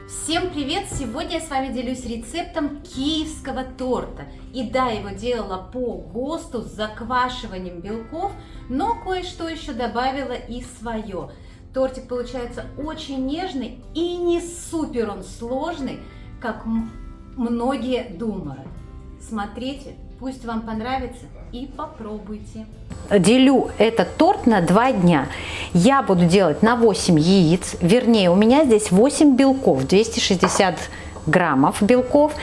Всем привет! Сегодня я с вами делюсь рецептом киевского торта. И да, его делала по ГОСТу с заквашиванием белков, но кое-что еще добавила и свое. Тортик получается очень нежный и не супер он сложный, как многие думают. Смотрите, пусть вам понравится и попробуйте. Делю этот торт на 2 дня. Я буду делать на 8 яиц, вернее у меня здесь 8 белков, 260 граммов белков.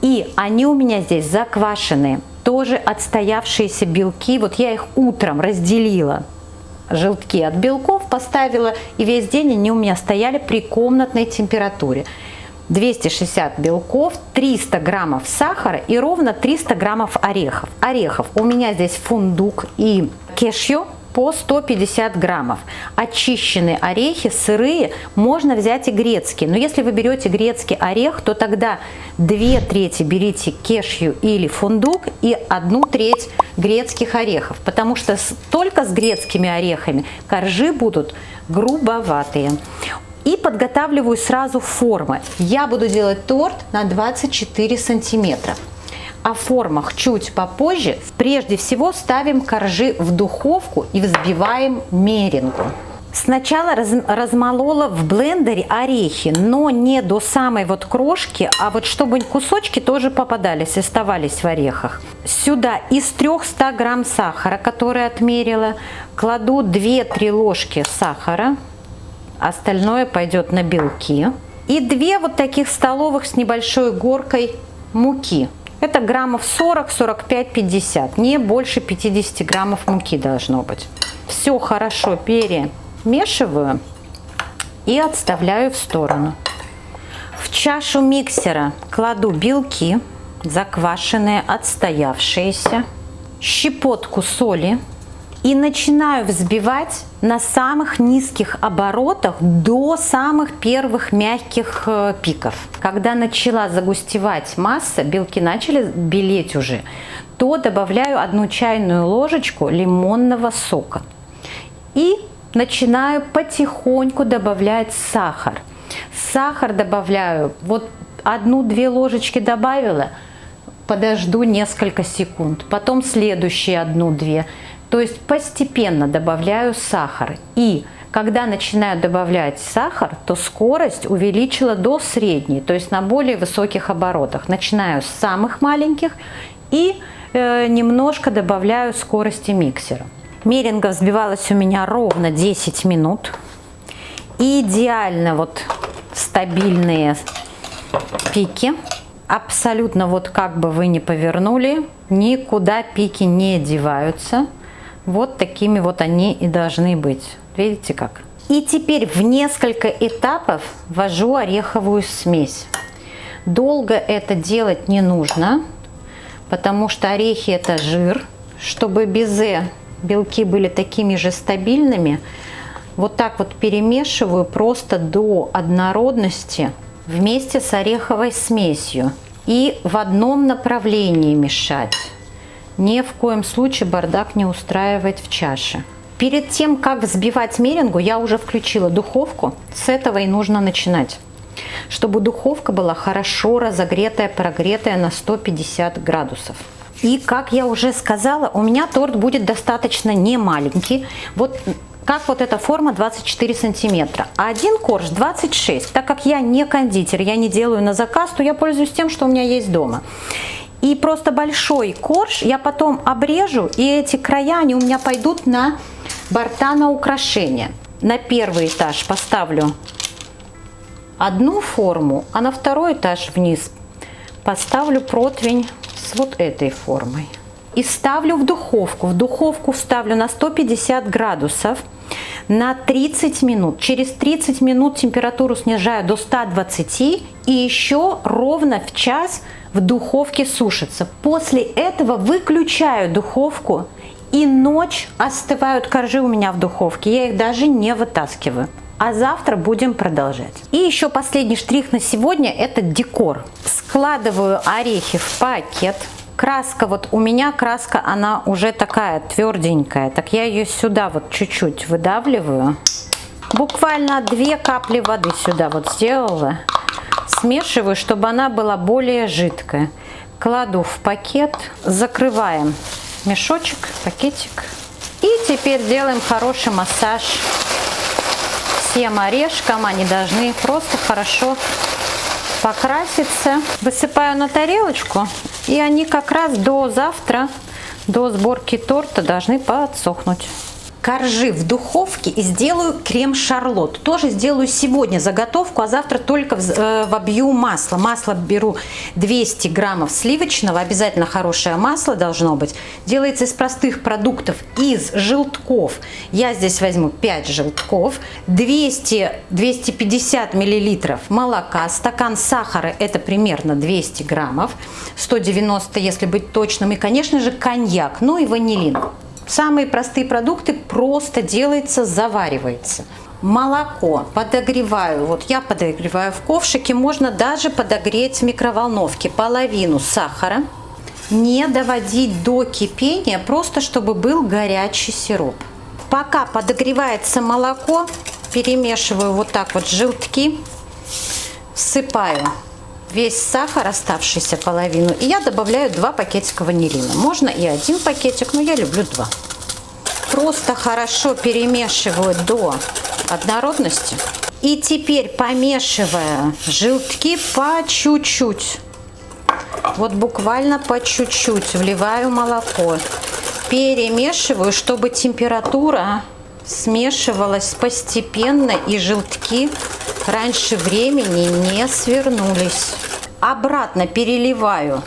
И они у меня здесь заквашенные, тоже отстоявшиеся белки. Вот я их утром разделила, желтки от белков поставила, и весь день они у меня стояли при комнатной температуре. 260 белков, 300 граммов сахара и ровно 300 граммов орехов. Орехов у меня здесь фундук и кешью по 150 граммов. Очищенные орехи, сырые, можно взять и грецкие. Но если вы берете грецкий орех, то тогда 2/3 берите кешью или фундук и 1/3 грецких орехов. Потому что только с грецкими орехами коржи будут грубоватые. И подготавливаю сразу формы. Я буду делать торт на 24 сантиметра. О формах чуть попозже. Прежде всего ставим коржи в духовку и взбиваем меренгу. Сначала размолола в блендере орехи, но не до самой вот крошки, а вот чтобы кусочки тоже попадались, оставались в орехах. Сюда из 300 грамм сахара, который отмерила, кладу 2-3 ложки сахара. Остальное пойдет на белки. И 2 вот таких столовых с небольшой горкой муки. Это граммов 40, 45, 50. Не больше 50 граммов муки должно быть. Все хорошо перемешиваю и отставляю в сторону. В чашу миксера кладу белки, заквашенные, отстоявшиеся, щепотку соли. И начинаю взбивать на самых низких оборотах до самых первых мягких пиков. Когда начала загустевать масса, белки начали белеть уже, то добавляю 1 чайную ложечку лимонного сока. И начинаю потихоньку добавлять сахар. Сахар добавляю, вот 1-2 ложечки добавила, подожду несколько секунд, потом следующие 1-2. То есть постепенно добавляю сахар. И когда начинаю добавлять сахар, то скорость увеличила до средней, то есть на более высоких оборотах. Начинаю с самых маленьких и немножко добавляю скорости миксера. Меренга взбивалась у меня ровно 10 минут. Идеально вот стабильные пики. Абсолютно вот как бы вы ни повернули, никуда пики не деваются. Вот такими вот они и должны быть. Видите как? И теперь в несколько этапов ввожу ореховую смесь. Долго это делать не нужно, потому что орехи это жир. Чтобы безе белки были такими же стабильными, вот так вот перемешиваю просто до однородности вместе с ореховой смесью. И в одном направлении мешать. Ни в коем случае бардак не устраивать в чаше. Перед тем, как взбивать меренгу, я уже включила духовку. С этого и нужно начинать. Чтобы духовка была хорошо разогретая, прогретая на 150 градусов. И, как я уже сказала, у меня торт будет достаточно не маленький. Вот как вот эта форма 24 сантиметра. А один корж 26. Так как я не кондитер, я не делаю на заказ, то я пользуюсь тем, что у меня есть дома. И просто большой корж я потом обрежу, и эти края, они у меня пойдут на борта на украшение. На первый этаж поставлю одну форму, а на второй этаж вниз поставлю противень с вот этой формой. И ставлю в духовку. В духовку ставлю на 150 градусов на 30 минут. Через 30 минут температуру снижаю до 120 и еще ровно в час в духовке сушится. После этого выключаю духовку, и ночь остывают коржи у меня в духовке. Я их даже не вытаскиваю. А завтра будем продолжать. И еще последний штрих на сегодня – это декор. Складываю орехи в пакет. Краска, вот у меня краска, она уже такая тверденькая. Так я ее сюда вот чуть-чуть выдавливаю. Буквально 2 капли воды сюда вот сделала. Смешиваю, чтобы она была более жидкая. Кладу в пакет, закрываем мешочек, пакетик. И теперь делаем хороший массаж всем орешкам. Они должны просто хорошо покраситься. Высыпаю на тарелочку, и они как раз до завтра, до сборки торта должны подсохнуть. Коржи в духовке и сделаю крем-шарлот. Тоже сделаю сегодня заготовку, а завтра только вобью масло. Масло беру 200 граммов сливочного, обязательно хорошее масло должно быть. Делается из простых продуктов, из желтков. Я здесь возьму 5 желтков, 200-250 миллилитров молока, стакан сахара, это примерно 200 граммов, 190, если быть точным, и, конечно же, коньяк, ну и ванилин. Самые простые продукты просто делается, заваривается. Молоко подогреваю. Вот я подогреваю в ковшике. Можно даже подогреть в микроволновке. Половину сахара. Не доводить до кипения, просто чтобы был горячий сироп. Пока подогревается молоко, перемешиваю вот так вот желтки. Всыпаю весь сахар, оставшийся половину, и я добавляю 2 пакетика ванилина. Можно и 1 пакетик, но я люблю 2. Просто хорошо перемешиваю до однородности. И теперь, помешивая желтки по чуть-чуть, вот буквально по чуть-чуть, вливаю молоко. Перемешиваю, чтобы температура смешивалась постепенно и желтки раньше времени не свернулись. Обратно переливаю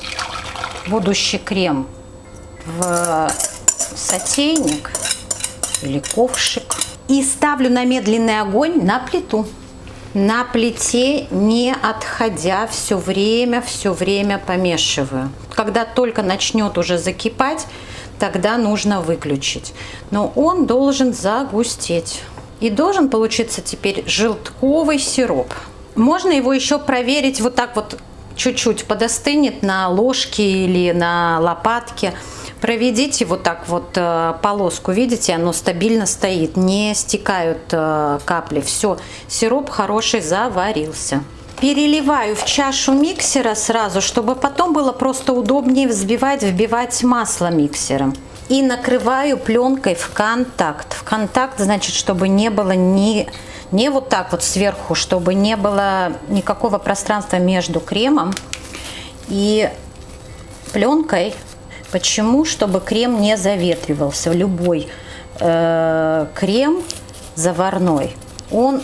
будущий крем в сотейник или ковшик и ставлю на медленный огонь на плиту. На плите, не отходя, все время помешиваю. Когда только начнет уже закипать, тогда нужно выключить. Но он должен загустеть. И должен получиться теперь желтковый сироп. Можно его еще проверить вот так вот, чуть-чуть подостынет на ложке или на лопатке. Проведите вот так вот полоску, видите, оно стабильно стоит, не стекают капли. Все, сироп хороший заварился. Переливаю в чашу миксера сразу, чтобы потом было просто удобнее взбивать, вбивать масло миксером. И накрываю пленкой в контакт. В контакт, значит, чтобы не было не вот так вот сверху, чтобы не было никакого пространства между кремом и пленкой. Почему? Чтобы крем не заветривался. Любой крем заварной, он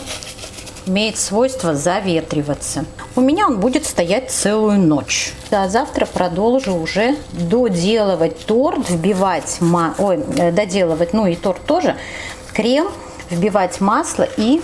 имеет свойство заветриваться. У меня он будет стоять целую ночь. Да, завтра продолжу уже доделывать торт, доделывать, ну и торт тоже, крем, вбивать масло и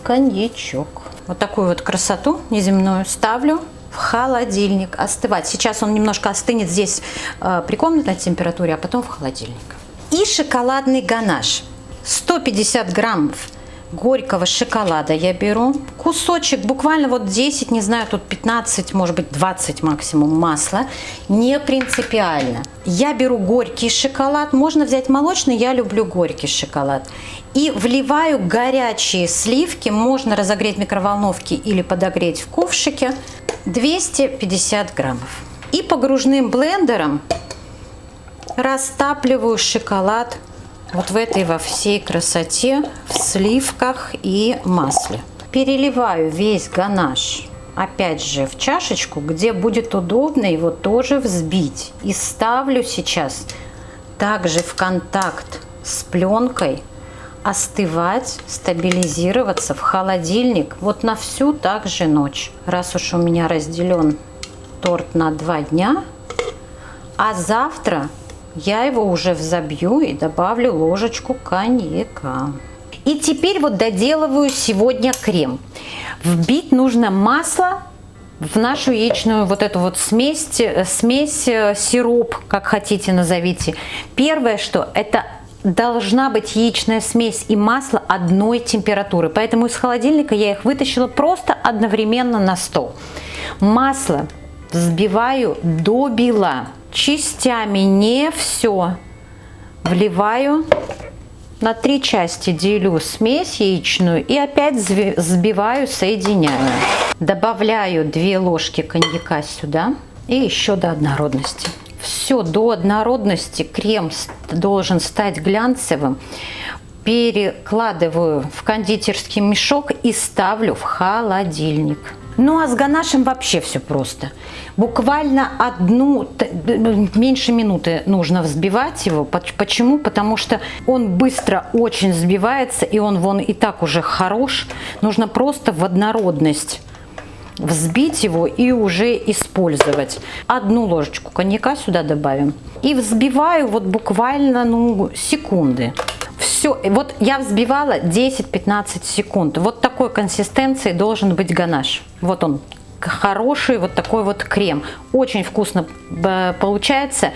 коньячок. Вот такую вот красоту неземную ставлю в холодильник остывать. Сейчас он немножко остынет здесь при комнатной температуре, а потом в холодильник. И шоколадный ганаш. 150 граммов горького шоколада я беру. Кусочек, буквально вот 10, не знаю, тут 15, может быть 20 максимум масла. Не принципиально. Я беру горький шоколад. Можно взять молочный, я люблю горький шоколад. И вливаю горячие сливки. Можно разогреть в микроволновке или подогреть в ковшике. 250 граммов. И погружным блендером растапливаю шоколад вот в этой во всей красоте, в сливках и масле. Переливаю весь ганаш, опять же, в чашечку, где будет удобно его тоже взбить. И ставлю сейчас также в контакт с пленкой остывать, стабилизироваться в холодильник вот на всю также ночь. Раз уж у меня разделен торт на 2 дня, а завтра я его уже взобью и добавлю ложечку коньяка. И теперь вот доделываю сегодня крем. Вбить нужно масло в нашу яичную вот эту вот смесь, сироп, как хотите назовите. Первое, что это должна быть яичная смесь и масло одной температуры. Поэтому из холодильника я их вытащила просто одновременно на стол. Масло взбиваю до бела. Частями, не все. Вливаю на 3 части делю смесь яичную и опять взбиваю, соединяю. Добавляю 2 ложки коньяка сюда и еще до однородности. Все, до однородности крем должен стать глянцевым. Перекладываю в кондитерский мешок и ставлю в холодильник. Ну а с ганашем вообще все просто. Буквально меньше минуты нужно взбивать его. Почему? Потому что он быстро очень взбивается, и он вон и так уже хорош. Нужно просто в однородность взбить его и уже использовать. 1 ложечку коньяка сюда добавим. И взбиваю вот буквально секунды. Все, вот я взбивала 10-15 секунд. Вот такой консистенции должен быть ганаш. Вот он, хороший вот такой вот крем. Очень вкусно получается.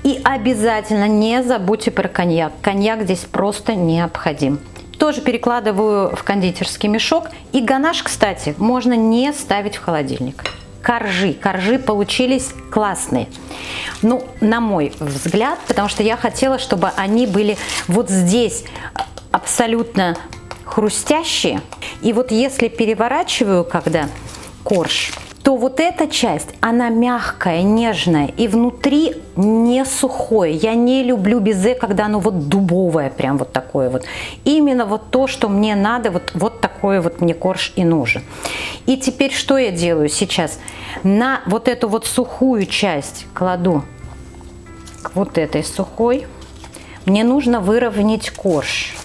И обязательно не забудьте про коньяк. Коньяк здесь просто необходим. Тоже перекладываю в кондитерский мешок. И ганаш, кстати, можно не ставить в холодильник. Коржи получились классные. Ну, на мой взгляд, потому что я хотела, чтобы они были вот здесь абсолютно хрустящие. И вот если переворачиваю, когда корж, то вот эта часть, она мягкая, нежная и внутри не сухое. Я не люблю безе, когда оно вот дубовое, прям вот такое вот. Именно вот то, что мне надо, вот такой вот мне корж и нужен. И теперь что я делаю сейчас? На вот эту вот сухую часть кладу к вот этой сухой. Мне нужно выровнять корж.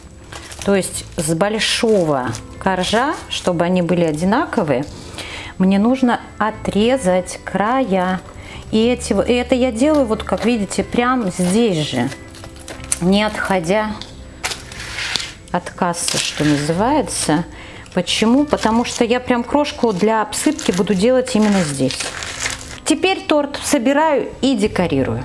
То есть с большого коржа, чтобы они были одинаковые, мне нужно отрезать края. И это я делаю, вот как видите, прямо здесь же, не отходя от кассы, что называется. Почему? Потому что я прям крошку для обсыпки буду делать именно здесь. Теперь торт собираю и декорирую.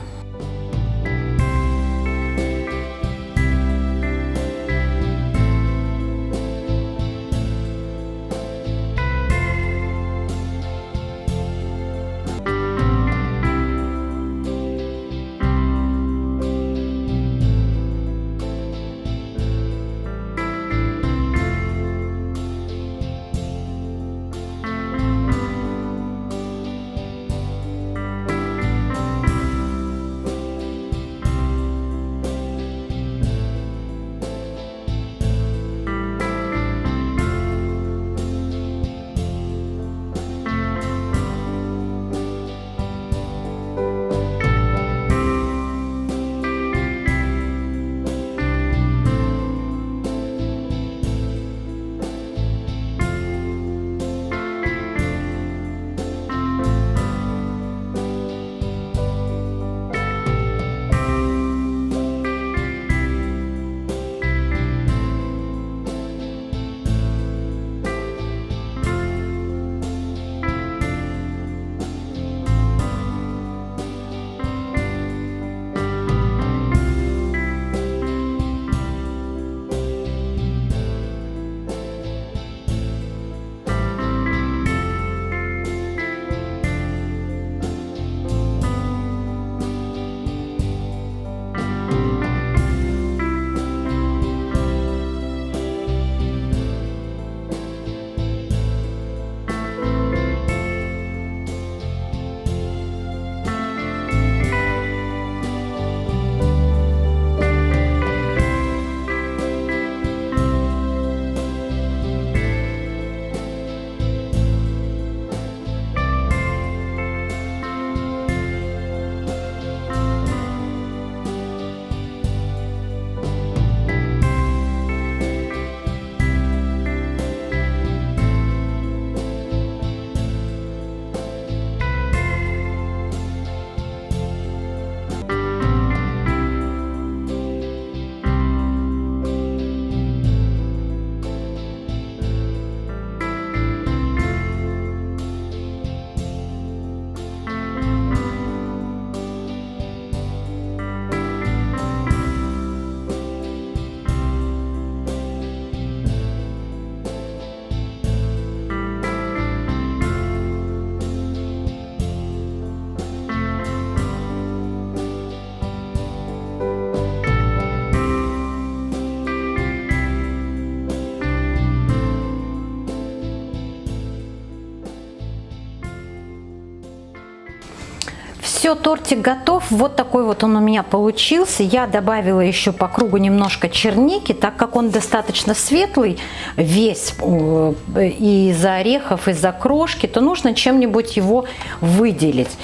Все, тортик готов. Вот такой вот он у меня получился. Я добавила еще по кругу немножко черники, так как он достаточно светлый весь из-за орехов, из-за крошки, то нужно чем-нибудь его выделить.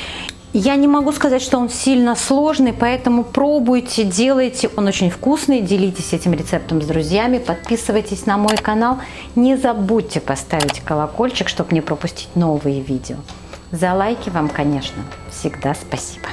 Я не могу сказать, что он сильно сложный, поэтому пробуйте, делайте. Он очень вкусный. Делитесь этим рецептом с друзьями. Подписывайтесь на мой канал. Не забудьте поставить колокольчик, чтобы не пропустить новые видео. За лайки вам, конечно, всегда спасибо.